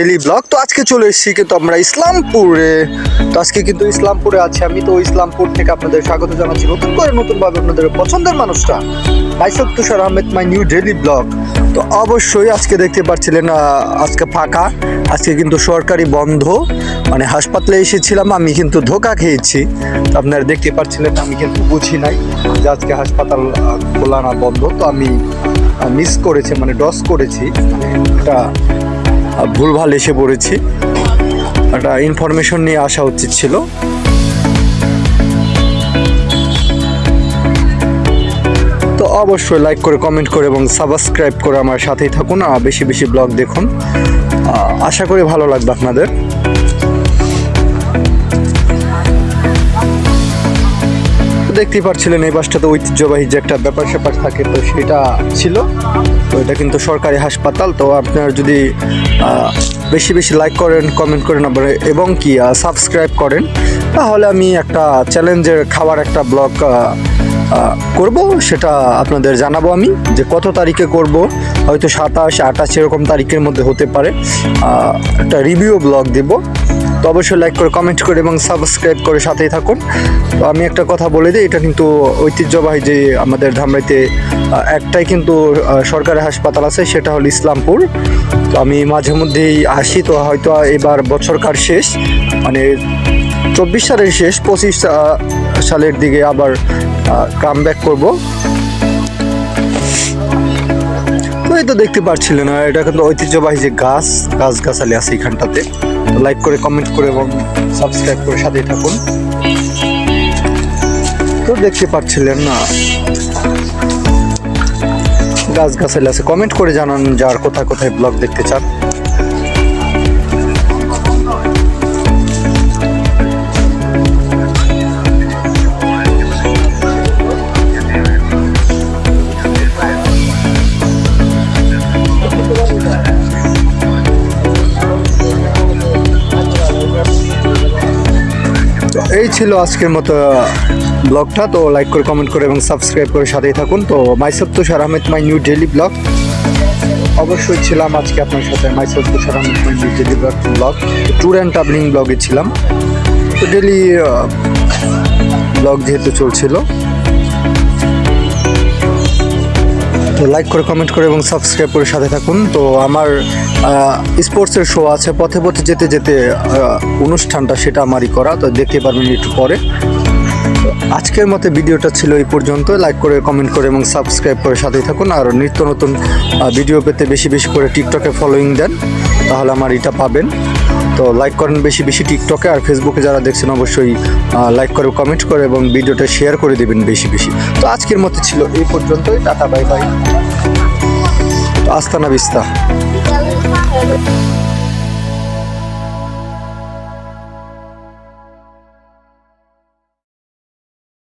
Daily blog. তো আজকে চলে এসেছি কিন্তু আমরা ইসলামপুরে। তো আজকে কিন্তু ইসলামপুরে আছি আমি। তো ইসলামপুর থেকে আপনাদের স্বাগত জানাচ্ছি নতুনভাবে আপনাদের পছন্দের মানুষটা myself Tushar Ahmed, my new daily blog. তো অবশ্যই আজকে দেখতে পাচ্ছিলেন আজকে ফাঁকা, আজকে কিন্তু সরকারি বন্ধ, মানে হাসপাতালে এসেছিলাম আমি কিন্তু ধোকা খেয়েছি। তো আপনারা দেখতে পাচ্ছিলেন আমি কিন্তু বুঝি নাই যে আজকে হাসপাতাল খোলা না বন্ধ। তো আমি মিস করেছি, মানে ডস করেছি, মানে এটা ভুলভাল এসে পড়েছি। একটা ইনফরমেশন নিয়ে আসা উচিত ছিল। তো অবশ্যই লাইক করে, কমেন্ট করে এবং সাবস্ক্রাইব করে আমার সাথেই থাকুন। বেশি বেশি ব্লগ দেখুন, আশা করি ভালো লাগবে আপনাদের। দেখতেই পাচ্ছিলেন এই বাসটাতে ঐতিহ্যবাহী যে একটা ব্যাপার স্যাপার থাকে, তো সেটা ছিল। তো এটা কিন্তু সরকারি হাসপাতাল। তো আপনারা যদি বেশি বেশি লাইক করেন, কমেন্ট করেন এবং কি সাবস্ক্রাইব করেন, তাহলে আমি একটা চ্যালেঞ্জের খাওয়ার একটা ব্লগ করব, সেটা আপনাদের জানাবো আমি যে কত তারিখে করব। হয়তো 27, 28 এরকম তারিখের মধ্যে হতে পারে। একটা রিভিউ ব্লগ দেব। তো অবশ্যই লাইক করে, কমেন্ট করে এবং সাবস্ক্রাইব করে সাথেই থাকুন। তো আমি একটা কথা বলে দিই, এটা কিন্তু ঐতিহ্যবাহী যে আমাদের ধামরাইতে একটাই কিন্তু সরকারি হাসপাতাল আছে, সেটা হলো ইসলামপুর। তো আমি মাঝে মধ্যেই আসি। তো হয়তো এবার বছরকার শেষ, মানে 24 সালের শেষ, 25 সালের দিকে আবার কাম ব্যাক করবো। তো এই তো দেখতে পাচ্ছিলেন এটা কিন্তু ঐতিহ্যবাহী যে গাছগাছালি আছে এখানটাতে। লাইক করে, কমেন্ট করে এবং সাবস্ক্রাইব করে সাথেই থাকুন। তো দেখতে পাচ্ছিলেন না গাছগাছালি আছে। কমেন্ট করে জানান যার কোথায় কোথায় ব্লগ দেখতে চান। এই ছিল আজকের মতো ব্লগটা। তো লাইক করে, কমেন্ট করে এবং সাবস্ক্রাইব করে সাথেই থাকুন। তো myself Tushar Ahmed, my new daily blog. অবশ্যই ছিলাম আজকে আপনার সাথে myself Tushar Ahmed, my new daily blog. Tour and travelling ব্লগে ছিলাম। তো ডেইলি ব্লগ যেহেতু চলছিল, তো লাইক করে, কমেন্ট করে এবং সাবস্ক্রাইব করে সাথে থাকুন। তো আমার স্পোর্টসের শো আছে পথে পথে যেতে যেতে, অনুষ্ঠানটা সেটা আমারই করা। তো দেখতে পারবেন একটু পরে। আজকের মতো ভিডিওটা ছিল এই পর্যন্ত। লাইক করে, কমেন্ট করে এবং সাবস্ক্রাইব করে সাথেই থাকুন। আর নিত্য নতুন ভিডিও পেতে বেশি বেশি করে টিকটকে ফলোইং দেন, তাহলে আমার এটা পাবেন। তো লাইক করেন বেশি বেশি টিকটকে। আর ফেসবুকে যারা দেখছেন অবশ্যই লাইক করে, কমেন্ট করে এবং ভিডিওটা শেয়ার করে দেবেন বেশি বেশি। তো আজকের মতো ছিল এই পর্যন্তই। টাটা, বাই বাই, আস্তানা বিস্তা।